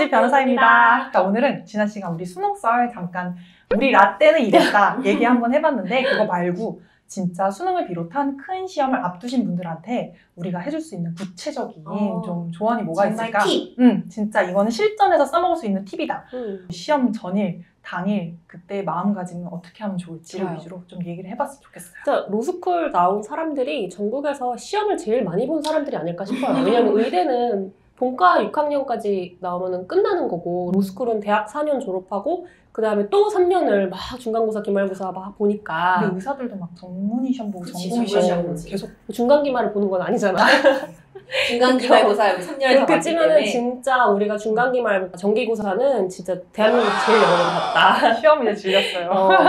김혜지 변호사입니다. 자, 오늘은 지난 시간 우리 수능썰 잠깐 우리 라떼는 이랬다 얘기 한번 해봤는데 그거 말고 진짜 수능을 비롯한 큰 시험을 앞두신 분들한테 우리가 해줄 수 있는 구체적인 좀 조언이 뭐가 있을까? 팁! 진짜 이거는 실전에서 써먹을 수 있는 팁이다. 시험 전일, 당일 그때 마음가짐은 어떻게 하면 좋을지를 위주로 좀 얘기를 해봤으면 좋겠어요. 진짜 로스쿨 나온 사람들이 전국에서 시험을 제일 많이 본 사람들이 아닐까 싶어요. 왜냐면 의대는 본과 6학년까지 나오면 끝나는 거고 로스쿨은 대학 4년 졸업하고 그 다음에 또 3년을 막 중간고사, 기말고사 막 보니까. 근데 의사들도 막 전문의 시험 보고 그치, 전공의 시험 보고 계속 중간기말을 보는 건 아니잖아. 중간기말고사 3년을 다 봤기 그치만은 때문에 진짜 우리가 중간기말 정기고사는 진짜 대한민국 제일 영어를 봤다. 시험이 이제 질렸어요.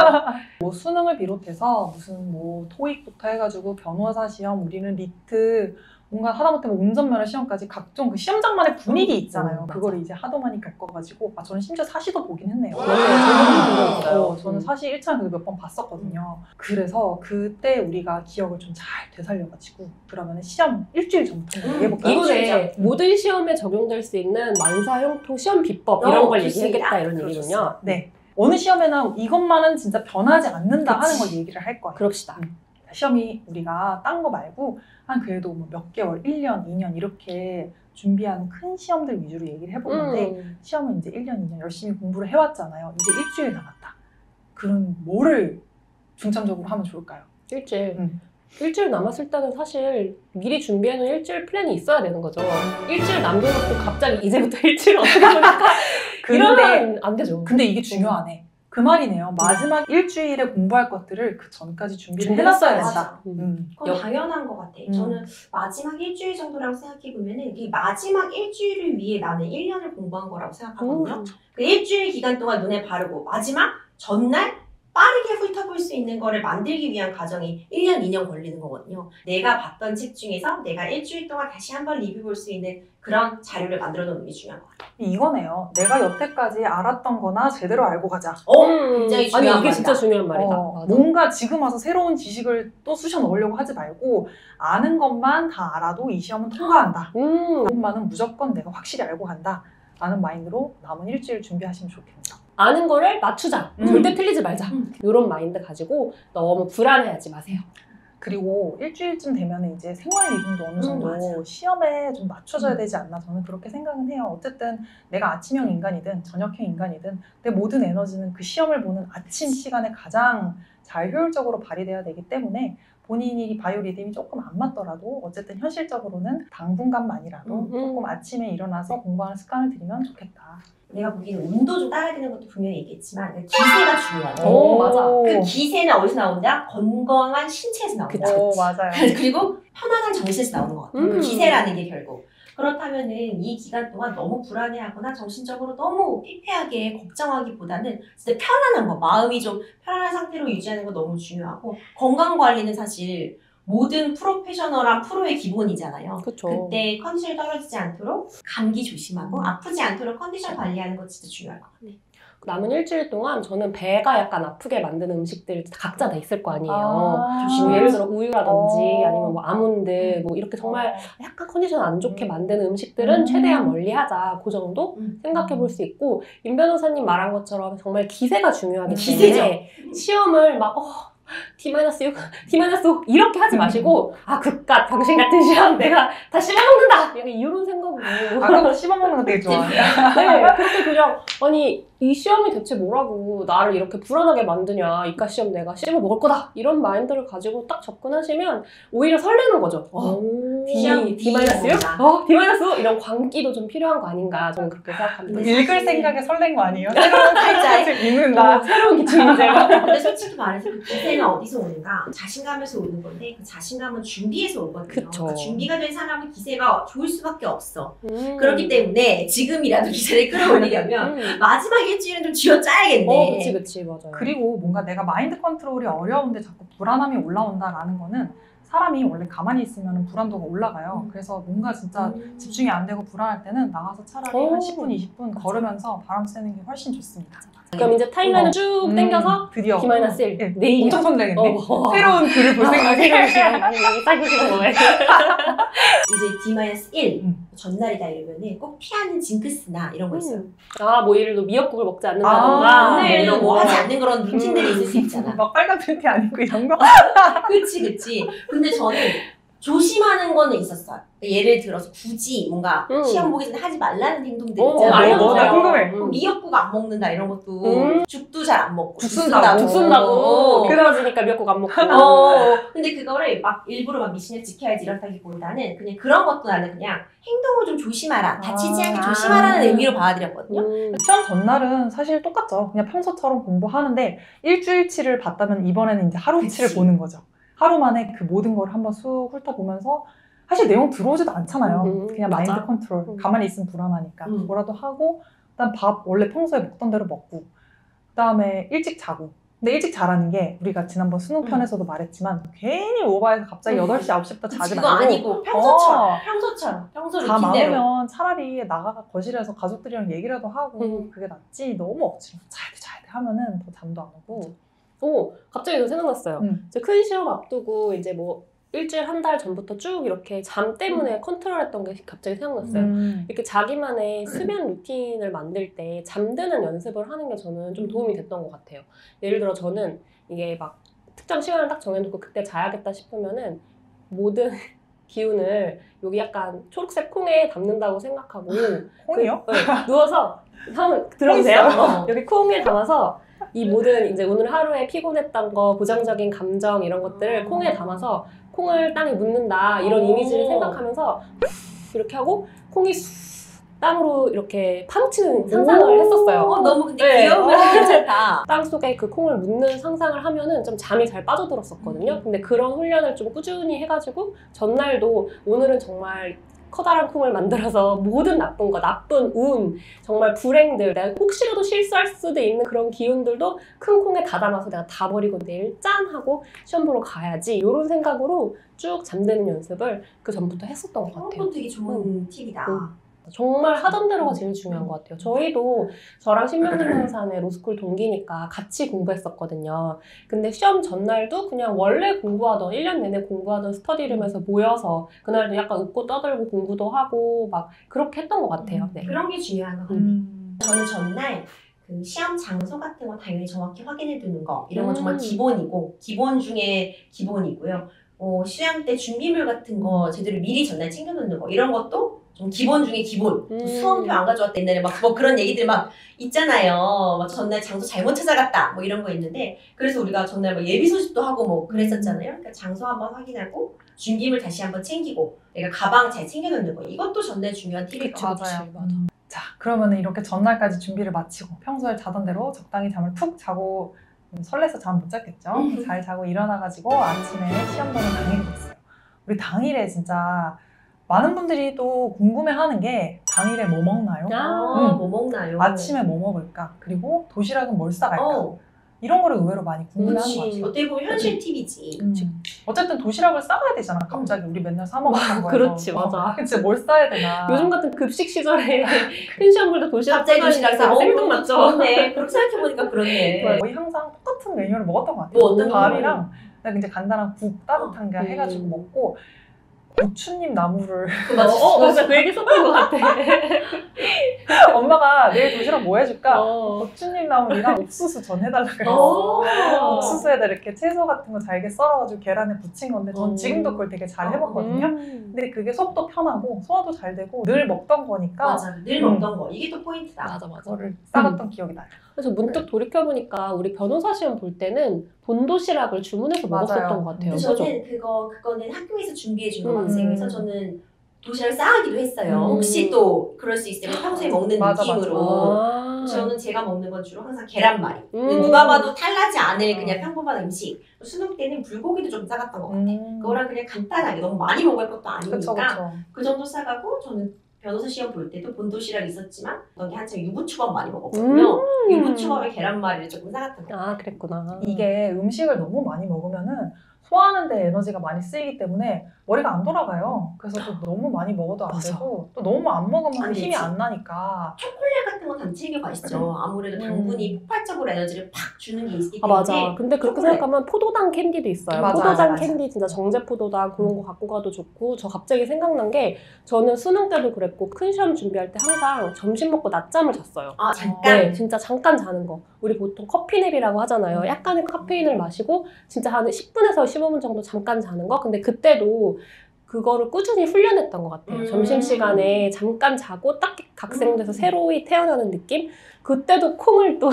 뭐 수능을 비롯해서 무슨 뭐 토익부터 해가지고 변호사 시험, 우리는 리트 뭔가 하다못해 뭐 운전면허 시험까지 각종 그 시험장만의 분위기 있잖아요. 그걸 이제 하도 많이 겪어가지고 저는 심지어 사시도 보긴 했네요. 저는 사시 1차는 그래도 몇 번 봤었거든요. 그래서 그때 우리가 기억을 좀 잘 되살려가지고 그러면 시험 일주일 전부터 얘기해볼까요? 이번에 모든 시험에 적용될 수 있는 만사형통 시험 비법 이런 걸 얘기하겠다 이런 얘기군요. 네. 어느 시험에는 이것만은 진짜 변하지 않는다 하는 걸 얘기를 할 거예요. 그럽시다. 시험이 우리가 딴 거 말고 한 그래도 뭐 몇 개월, 1년, 2년 이렇게 준비하는 큰 시험들 위주로 얘기를 해보는데 시험은 이제 1년, 2년 열심히 공부를 해왔잖아요. 이제 일주일 남았다. 그럼 뭐를 중점적으로 하면 좋을까요? 일주일. 일주일 남았을 때는 사실 미리 준비해놓은 일주일 플랜이 있어야 되는 거죠. 일주일 남겨놓고 갑자기 이제부터 일주일 어떻게 보니까 이러면 안 되죠. 근데 이게 중요하네. 그 말이네요. 마지막 일주일에 공부할 것들을 그 전까지 준비를 해놨어야 된다. 그건 당연한 것 같아. 저는 마지막 일주일 정도라고 생각해보면은 이 마지막 일주일을 위해 나는 1년을 공부한 거라고 생각하거든요. 그 일주일 기간 동안 눈에 바르고 마지막 전날 빠르게 훑어볼 수 있는 거를 만들기 위한 과정이 1년, 2년 걸리는 거거든요. 내가 봤던 책 중에서 내가 일주일 동안 다시 한번 리뷰 볼 수 있는 그런 자료를 만들어 놓는 게 중요한 것 같아요. 이거네요. 내가 여태까지 알았던 거나 제대로 알고 가자. 굉장히 중요한 아니, 이게 진짜 중요한 말이다. 뭔가 지금 와서 새로운 지식을 또 쑤셔 넣으려고 하지 말고 아는 것만 다 알아도 이 시험은 통과한다. 그것만은 무조건 내가 확실히 알고 간다. 라는 마인드로 남은 일주일 준비하시면 좋겠네요. 아는 거를 맞추자. 절대 틀리지 말자. 이런 마인드 가지고 너무 불안해하지 마세요. 그리고 일주일쯤 되면 이제 생활 리듬도 어느 정도 시험에 좀 맞춰져야 되지 않나 저는 그렇게 생각은 해요. 어쨌든 내가 아침형 인간이든 저녁형 인간이든 내 모든 에너지는 그 시험을 보는 아침 시간에 가장 잘 효율적으로 발휘돼야 되기 때문에 본인이 바이오 리듬이 조금 안 맞더라도 어쨌든 현실적으로는 당분간만이라도 조금 아침에 일어나서 공부하는 습관을 들이면 좋겠다. 내가 보기에는 운도 좀 따라야 되는 것도 분명히 있겠지만 기세가 중요하죠. 오, 맞아. 그 기세는 어디서 나온다? 건강한 신체에서 나온다. 맞아요. 그리고 편안한 정신에서 나오는 것 같아요. 그 기세라는 게 결국. 그렇다면은 이 기간 동안 너무 불안해하거나 정신적으로 너무 피폐하게 걱정하기보다는 진짜 편안한 거, 마음이 좀 편안한 상태로 유지하는 거 너무 중요하고 건강 관리는 사실 모든 프로페셔널한 프로의 기본이잖아요. 그쵸. 그때 컨디션이 떨어지지 않도록 감기 조심하고 아프지 않도록 컨디션 관리하는 거 진짜 중요할 것 같아요. 남은 일주일 동안 저는 배가 약간 아프게 만드는 음식들 각자 다 있을 거 아니에요. 뭐 예를 들어 우유라든지 아니면 뭐 아몬드 뭐 이렇게 정말 약간 컨디션 안 좋게 만드는 음식들은 최대한 멀리하자. 그 정도 생각해 볼 수 있고 임 변호사님 말한 것처럼 정말 기세가 중요하기 때문에 시험을 막 D-6, D-5 이렇게 하지 마시고 그깟 병신 같은 시험 내가 다 씹어먹는다! 약간 이런 생각으로 아까부터 씹어먹는 거 되게 좋아해요. 네, 그렇게 그냥 아니 이 시험이 대체 뭐라고 나를 이렇게 불안하게 만드냐 이과 시험 내가 씹어 먹을 거다 이런 마인드를 가지고 딱 접근하시면 오히려 설레는 거죠. D-6? D-5? 이런 광기도 좀 필요한 거 아닌가 저는 그렇게 생각합니다. 읽을 생각에 설렌 거 아니에요? 새로운 글자를 읽는다. 새로운 기출문제가. 근데 솔직히 말해서 그 기세는 어디서 오는가? 자신감에서 오는 건데 그 자신감은 준비에서 오거든요. 그쵸. 그 준비가 된 사람은 기세가 좋을 수밖에 없어. 그렇기 때문에 지금이라도 기세를 끌어올리려면 마지막 일주일은 좀 쥐어짜야겠네. 그치 맞아요. 그리고 뭔가 내가 마인드 컨트롤이 어려운데 자꾸 불안함이 올라온다라는 거는 사람이 원래 가만히 있으면 불안도가 올라가요. 그래서 뭔가 진짜 집중이 안 되고 불안할 때는 나가서 차라리 한 10분, 20분 걸으면서 바람 쐬는 게 훨씬 좋습니다. 그럼 이제 타임라인을 쭉 당겨서 드디어 D-1 내일 엄청 설레겠네. 새로운 글을 볼 생각에 여기 딱 이렇게 이제 D-1 전날이다 이러면은 꼭 피하는 징크스나 이런 거 있어요. 뭐 예를 들어 미역국을 먹지 않는다던가 전날에는 뭐 거. 하지 않는 그런 루틴들이 있을 수 있잖아. 막 빨간 팬티 아니고 이런 거? 그치. 근데 저는 조심하는 거는 있었어요. 예를 들어서 굳이 뭔가 시험 보기 전에 하지 말라는 행동들 있잖아요. 알려주세요. 나 궁금해. 미역국 안 먹는다 이런 것도 죽도 잘 안 먹고 죽 쓴다고. 그러지니까 미역국 안 먹고. 근데 그거를 막 일부러 막 미신을 지켜야지 이렇다기보다는 그냥 그런 것도 나는 그냥 행동을 좀 조심하라. 다치지 않게 조심하라는 의미로 받아들였거든요. 시험 전날은 사실 똑같죠. 그냥 평소처럼 공부하는데 일주일치를 봤다면 이번에는 이제 하루치를 그치. 보는 거죠. 하루 만에 그 모든 걸 한번 쑥 훑어보면서 사실 내용 들어오지도 않잖아요. 그냥 맞아. 마인드 컨트롤. 가만히 있으면 불안하니까. 음. 뭐라도 하고 일단 밥 원래 평소에 먹던 대로 먹고 그다음에 일찍 자고. 근데 일찍 자라는 게 우리가 지난번 수능 편에서도 말했지만 괜히 오바해서 갑자기 8시, 9시부터 자지 그거 말고 아니고 평소처럼 평소 잠 안 루틴대로. 오면 차라리 나가가 거실에서 가족들이랑 얘기라도 하고 그게 낫지. 너무 억지로 자야 돼 하면은 더 잠도 안 오고. 갑자기 이거 생각났어요. 이제 큰 시험 앞두고 이제 뭐 일주일 한 달 전부터 쭉 이렇게 잠 때문에 컨트롤했던 게 갑자기 생각났어요. 이렇게 자기만의 수면 루틴을 만들 때 잠드는 연습을 하는 게 저는 좀 도움이 됐던 것 같아요. 예를 들어 저는 이게 막 특정 시간을 딱 정해놓고 그때 자야겠다 싶으면은 모든 기운을 여기 약간 초록색 콩에 담는다고 생각하고 콩이요? 누워서 한번 들어보세요. 있어요? 여기 콩에 담아서 이 모든 이제 오늘 하루에 피곤했던 거, 부정적인 감정 이런 것들을 콩에 담아서 콩을 땅에 묻는다 이런 이미지를 생각하면서 이렇게 하고 콩이 땅으로 이렇게 파묻히는 상상을 했었어요. 너무 근데 네. 귀여우면 괜찮다. 땅 속에 그 콩을 묻는 상상을 하면은 좀 잠이 잘 빠져들었었거든요. 근데 그런 훈련을 좀 꾸준히 해가지고 전날도 오늘은 정말 커다란 콩을 만들어서 모든 나쁜 거, 나쁜 운, 정말 불행들, 내가 혹시라도 실수할 수도 있는 그런 기운들도 큰 콩에 다 담아서 내가 다 버리고 내일 짠! 하고 시험 보러 가야지 이런 생각으로 쭉 잠드는 연습을 그 전부터 했었던 것 같아요. 그건 되게 좋은 팁이다. 정말 하던 대로가 제일 중요한 것 같아요. 저희도 저랑 신명진변호사는 로스쿨 동기니까 같이 공부했었거든요. 근데 시험 전날도 그냥 원래 공부하던 1년 내내 공부하던 스터디룸에서 모여서 그날도 약간 웃고 떠들고 공부도 하고 막 그렇게 했던 것 같아요. 네. 그런 게 중요한 것 같아요. 저는 전날 그 시험 장소 같은 거 당연히 정확히 확인해 두는 거 이런 건 정말 기본이고 기본 중에 기본이고요. 시험 때 준비물 같은 거 제대로 미리 전날 챙겨놓는 거 이런 것도 좀 기본 중에 기본. 수험표 안 가져왔다 옛날에 막 뭐 그런 얘기들 막 있잖아요. 막 전날 장소 잘못 찾아갔다 뭐 이런 거 있는데 그래서 우리가 전날 뭐 예비 소집도 하고 뭐 그랬었잖아요. 그러니까 장소 한번 확인하고 준비물 다시 한번 챙기고 내가 가방 잘 챙겨놓는 거 이것도 전날 중요한 팁일 것 같아요. 맞아요. 자, 그러면 이렇게 전날까지 준비를 마치고 평소에 자던 대로 적당히 잠을 푹 자고 설레서 잠 못 잤겠죠? 잘 자고 일어나가지고 아침에 시험 보는 당일이 됐어요. 우리 당일에 진짜 많은 분들이 또 궁금해하는 게 당일에 뭐 먹나요? 뭐 먹나요? 아침에 뭐 먹을까? 그리고 도시락은 뭘 싸갈까? 이런 거를 의외로 많이 궁금해하는 것 같아요. 어떻게 보면 현실 팁이지. 어쨌든 도시락을 싸가야 되잖아. 갑자기 우리 맨날 사 먹었던 거에서. 그렇지, 맞아. 그치, 뭘 싸야 되나. 요즘 같은 급식 시절에 큰 시험 볼 때 도시락 갑자기 도시락 싸 생각났죠. 그렇네. 그렇게 생각해보니까 그렇네. 거의 항상 똑같은 메뉴를 먹었던 것 같아요. 뭐 어떤 밥이랑 이제 간단한 국 따뜻한 게 해가지고 먹고 고추잎 나물을 맞아, 그 얘기 썼던 것 같아. 엄마가 내일 도시락 뭐 해줄까? 고추잎 나물이랑 옥수수 전 해달라 그랬어. 옥수수에다 이렇게 채소 같은 거 잘게 썰어가지고 계란에 부친 건데 전 지금도 그걸 되게 잘 해먹거든요. 근데 그게 속도 편하고 소화도 잘 되고 늘 먹던 거니까 맞아, 늘 먹던 거. 이게 또 포인트다. 맞아. 그거를 싸갔던 기억이 나요. 그래서 문득 돌이켜보니까 우리 변호사 시험 볼 때는 본도시락을 주문해서 먹었었던 것 같아요. 근데 저는 그거는 학교에서 준비해 준 거 학생에서 저는 도시락을 싸가기도 했어요. 혹시 또 그럴 수 있으면 평소에 먹는 느낌으로. 저는 제가 먹는 건 주로 항상 계란말이. 누가 봐도 탈나지 않을 그냥 평범한 음식. 수능 때는 불고기도 좀 싸갔던 것 같아. 그거랑 그냥 간단하게 너무 많이 먹을 것도 아니니까 그쵸. 그 정도 싸가고 저는 변호사 시험 볼 때도 본도시락이 있었지만 거기 한참 유부초밥 많이 먹었거든요. 유부초밥에 계란말이를 조금 싸갔던 거. 아, 그랬구나. 이게 음식을 너무 많이 먹으면은 소화하는 데 에너지가 많이 쓰이기 때문에 머리가 안 돌아가요. 그래서 또 너무 많이 먹어도 안 되고 또 너무 안 먹으면 안 힘이 되지. 안 나니까. 초콜릿 같은 거 영양 단체계가 있어. 아무래도 당분이 폭발적으로 에너지를 팍 주는 게 있기 아, 때문에. 맞아. 근데 그렇게 초콜릿. 생각하면 포도당 캔디도 있어요. 맞아, 포도당 맞아. 캔디 진짜 정제 포도당 그런 거 갖고 가도 좋고. 저 갑자기 생각난 게 저는 수능 때도 그랬고 큰 시험 준비할 때 항상 점심 먹고 낮잠을 잤어요. 아, 잠깐. 네, 진짜 잠깐 자는 거. 우리 보통 커피냅이라고 하잖아요. 약간의 카페인을 마시고 진짜 한 10분에서 15분 정도 잠깐 자는 거. 근데 그때도 그거를 꾸준히 훈련했던 것 같아요. 점심시간에 잠깐 자고 딱 각색돼서 새로이 태어나는 느낌? 그때도 콩을 또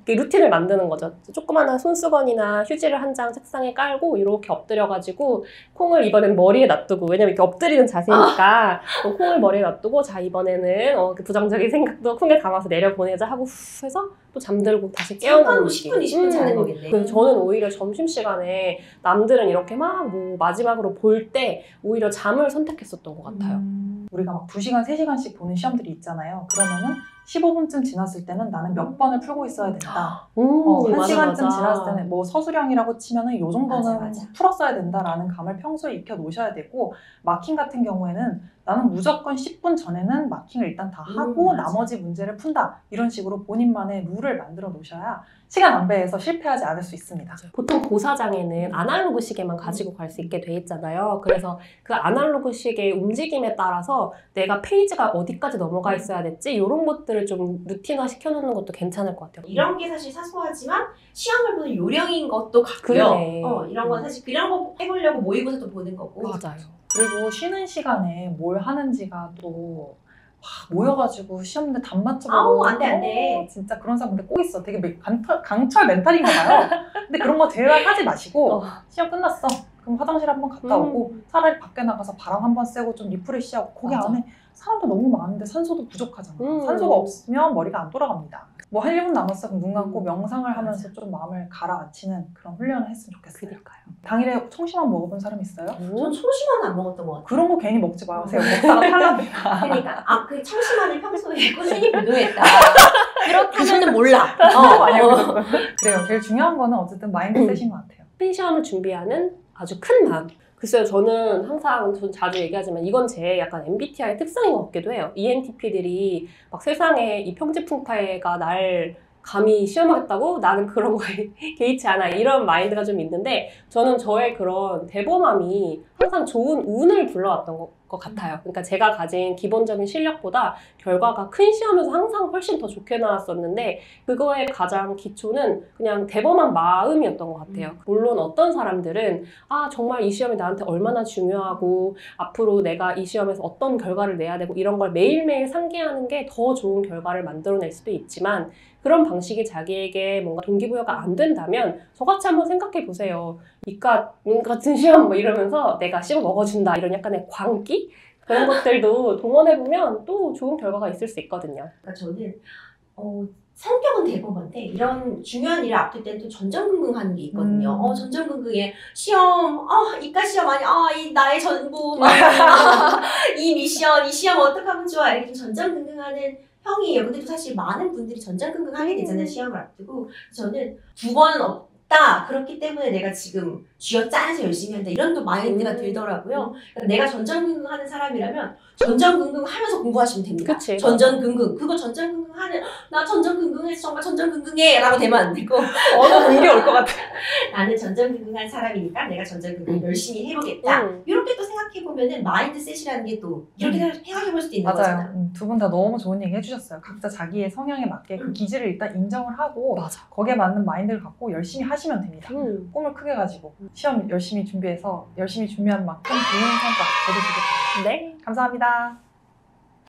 루틴을 만드는 거죠. 조그마한 손수건이나 휴지를 한 장 책상에 깔고 이렇게 엎드려가지고 콩을 이번엔 머리에 놔두고, 왜냐면 이렇게 엎드리는 자세니까 콩을 머리에 놔두고 자 이번에는 그 부정적인 생각도 콩에 담아서 내려보내자 하고 후 해서 또 잠들고 다시 깨어나는 잠깐 10분, 20분 자는 거겠네. 그래서 저는 오히려 점심시간에 남들은 이렇게 막 뭐 마지막으로 볼 때 오히려 잠을 선택했었던 것 같아요. 우리가 막 2시간, 3시간씩 보는 시험들이 있잖아요. 그러면은 15분쯤 지났을 때는 나는 몇 번을 풀고 있어야 된다. 1시간쯤 지났을 때는 뭐 서술형이라고 치면은 요 정도는 맞아. 풀었어야 된다라는 감을 평소에 익혀 놓으셔야 되고, 마킹 같은 경우에는 나는 무조건 10분 전에는 마킹을 일단 다 하고 맞아. 나머지 문제를 푼다. 이런 식으로 본인만의 룰을 만들어 놓으셔야 시간 낭비해서 실패하지 않을 수 있습니다. 보통 고사장에는 아날로그 시계만 가지고 갈 수 있게 돼 있잖아요. 그래서 그 아날로그 시계의 움직임에 따라서 내가 페이지가 어디까지 넘어가 있어야 됐지 이런 것들을 좀 루틴화 시켜놓는 것도 괜찮을 것 같아요. 이런 게 사실 사소하지만 시험을 보는 요령인 것도 같고요. 그러네. 이런 건 사실 그런 거 해보려고 모의고사도 보는 거고. 맞아요. 그리고 쉬는 시간에 뭘 하는지가 또 모여가지고 시험인데 답 맞춰보고 아우, 안 돼. 진짜 그런 사람 근데 꼭 있어. 되게 강철 멘탈인가 봐요. 근데 그런 거 제발 하지 마시고 시험 끝났어. 그럼 화장실 한번 갔다 오고 차라리 밖에 나가서 바람 한번 쐬고 좀 리프레시하고 거기 맞아. 안에 사람도 너무 많은데 산소도 부족하잖아. 산소가 없으면 머리가 안 돌아갑니다. 뭐 한 1분 남았어. 그럼 눈 감고 명상을 하면서 좀 마음을 가라앉히는 그런 훈련을 했으면 좋겠어요. 그니까요. 당일에 청심환 먹어본 사람 있어요? 전 청심환은 안 먹었던 것 같아요. 그런 거 괜히 먹지 마세요. 먹다가 탈납니다. 그러니까 그 청심환을 평소에 꾸준히 복용했다. 그렇다면은 몰라. 그래요. 제일 중요한 거는 어쨌든 마인드셋인 것 같아요. 큰 시험을 준비하는 아주 큰 마음. 글쎄요, 저는 항상 자주 얘기하지만 이건 제 약간 MBTI의 특성인 것 같기도 해요. ENTP들이 막 세상에 이 평지풍파가 날 감히 시험하겠다고? 나는 그런 거에 개의치 않아. 이런 마인드가 좀 있는데 저는 저의 그런 대범함이 항상 좋은 운을 불러왔던 것 같아요. 그러니까 제가 가진 기본적인 실력보다 결과가 큰 시험에서 항상 훨씬 더 좋게 나왔었는데 그거의 가장 기초는 그냥 대범한 마음이었던 것 같아요. 물론 어떤 사람들은 정말 이 시험이 나한테 얼마나 중요하고 앞으로 내가 이 시험에서 어떤 결과를 내야 되고 이런 걸 매일매일 상기하는 게 더 좋은 결과를 만들어낼 수도 있지만 그런 방식이 자기에게 뭔가 동기부여가 안 된다면 저같이 한번 생각해 보세요. 이과 같은 시험 뭐 이러면서 내가 씹어 먹어준다 이런 약간의 광기? 그런 것들도 동원해보면 또 좋은 결과가 있을 수 있거든요. 그러니까 저는 성격은 대범한데 이런 중요한 일을 앞둘 때는 또 전전긍긍하는 게 있거든요. 전전긍긍해. 시험, 이과 시험 아니, 이 나의 전부, 이 미션, 이 시험 어떻게 하면 좋아. 이렇게 좀 전전긍긍하는 형이에요. 근데 또 사실 많은 분들이 전전긍긍하게 되잖아요. 시험을 앞두고. 저는 2번은 없다. 그렇기 때문에 내가 지금 쥐어짜내서 열심히 한다. 이런 또 마인드가 들더라고요. 그러니까 내가 전전긍긍하는 사람이라면 전전긍긍하면서 공부하시면 됩니다. 그치. 전전긍긍. 그거 전전긍긍하는 나 전전긍긍해서 정말 전전긍긍해 라고 되면 안 되고 어느 분기 올 것 같아. 나는 전전긍긍한 사람이니까 내가 전전긍긍 열심히 해보겠다. 이렇게 또 생각해보면은 마인드셋이라는 게 또 이렇게 생각해볼 수도 있는 거잖아요. 맞아요. 두 분 다 너무 좋은 얘기 해주셨어요. 각자 자기의 성향에 맞게 그 기질을 일단 인정을 하고 맞아. 거기에 맞는 마인드를 갖고 열심히 하시면 됩니다. 꿈을 크게 가지고 시험 열심히 준비해서 열심히 준비한 만큼 좋은 성과 거두시길 바랍니다. 네. 감사합니다.